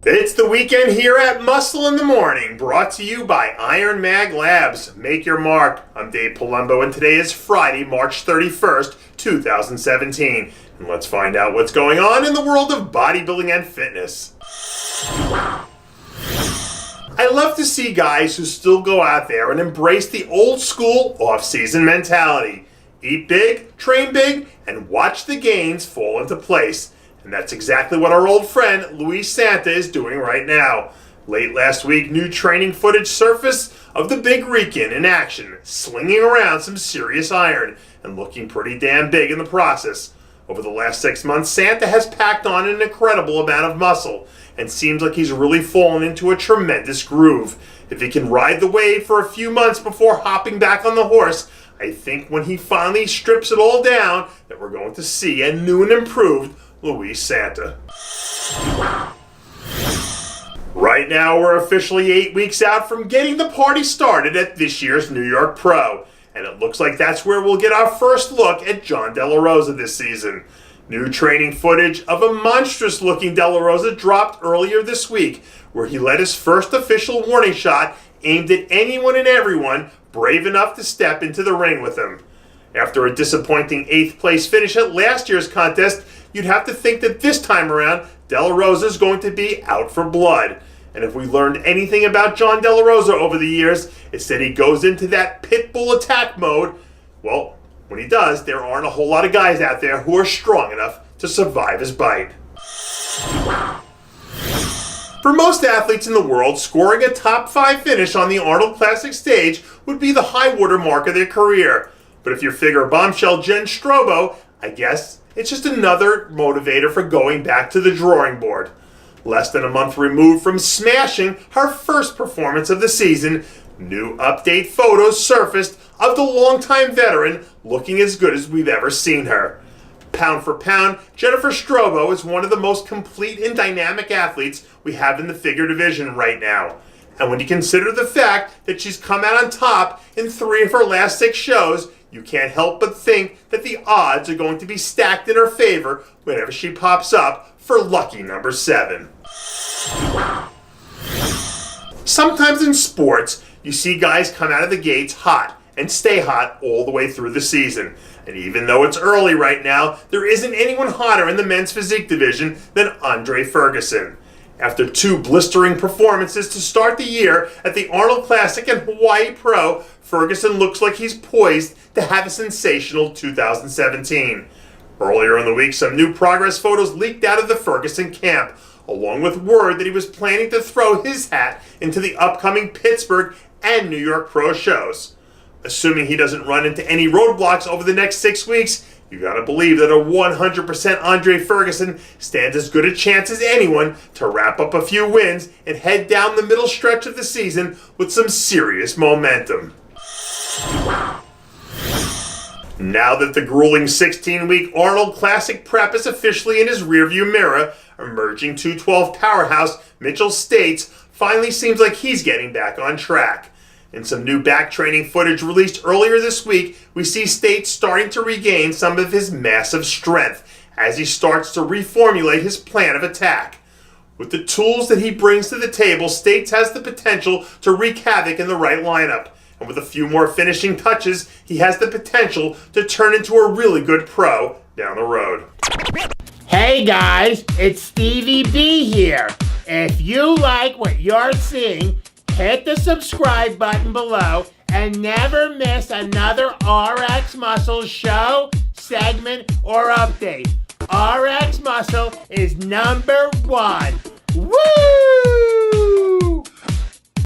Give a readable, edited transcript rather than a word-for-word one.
It's the weekend here at Muscle in the Morning, brought to you by IronMag Labs. Make your mark. I'm Dave Palumbo, and today is Friday, March 31st, 2017. And let's find out what's going on in the world of bodybuilding and fitness. I love to see guys who still go out there and embrace the old school off-season mentality. Eat big, train big, and watch the gains fall into place. And that's exactly what our old friend Louie Santa is doing right now. Late last week, new training footage surfaced of the Big Rican in action, slinging around some serious iron and looking pretty damn big in the process. Over the last 6 months, Santa has packed on an incredible amount of muscle and seems like he's really fallen into a tremendous groove. If he can ride the wave for a few months before hopping back on the horse, I think when he finally strips it all down that we're going to see a new and improved Louie Santa. Right now, we're officially 8 weeks out from getting the party started at this year's New York Pro, and it looks like that's where we'll get our first look at John Dela Rosa this season. New training footage of a monstrous-looking Dela Rosa dropped earlier this week, where he led his first official warning shot aimed at anyone and everyone brave enough to step into the ring with him. After a disappointing 8th place finish at last year's contest, you'd have to think that this time around, Dela Rosa is going to be out for blood. And if we learned anything about John Dela Rosa over the years, it's that he goes into that pit bull attack mode. Well, when he does, there aren't a whole lot of guys out there who are strong enough to survive his bite. For most athletes in the world, scoring a top 5 finish on the Arnold Classic stage would be the high water mark of their career. But if you figure bombshell Jen Strobo, I guess it's just another motivator for going back to the drawing board. Less than a month removed from smashing her first performance of the season, new update photos surfaced of the longtime veteran looking as good as we've ever seen her. Pound for pound, Gennifer Strobo is one of the most complete and dynamic athletes we have in the figure division right now. And when you consider the fact that she's come out on top in 3 of her last 6 shows, you can't help but think that the odds are going to be stacked in her favor whenever she pops up for lucky number 7. Sometimes in sports, you see guys come out of the gates hot and stay hot all the way through the season. And even though it's early right now, there isn't anyone hotter in the men's physique division than Ferguson. After 2 blistering performances to start the year at the Arnold Classic and Hawaii Pro, Ferguson looks like he's poised to have a sensational 2017. Earlier in the week, some new progress photos leaked out of the Ferguson camp, along with word that he was planning to throw his hat into the upcoming Pittsburgh and New York Pro shows. Assuming he doesn't run into any roadblocks over the next 6 weeks, you gotta believe that a 100% Ferguson stands as good a chance as anyone to wrap up a few wins and head down the middle stretch of the season with some serious momentum. Now that the grueling 16-week Arnold Classic prep is officially in his rearview mirror, emerging 212 powerhouse Mitchell Staats finally seems like he's getting back on track. In some new back training footage released earlier this week, we see Staats starting to regain some of his massive strength as he starts to reformulate his plan of attack. With the tools that he brings to the table, Staats has the potential to wreak havoc in the right lineup. And with a few more finishing touches, he has the potential to turn into a really good pro down the road. Hey guys, it's Stevie B here. If you like what you're seeing, hit the subscribe button below and never miss another RX Muscle show, segment, or update. RX Muscle is #1. Woo!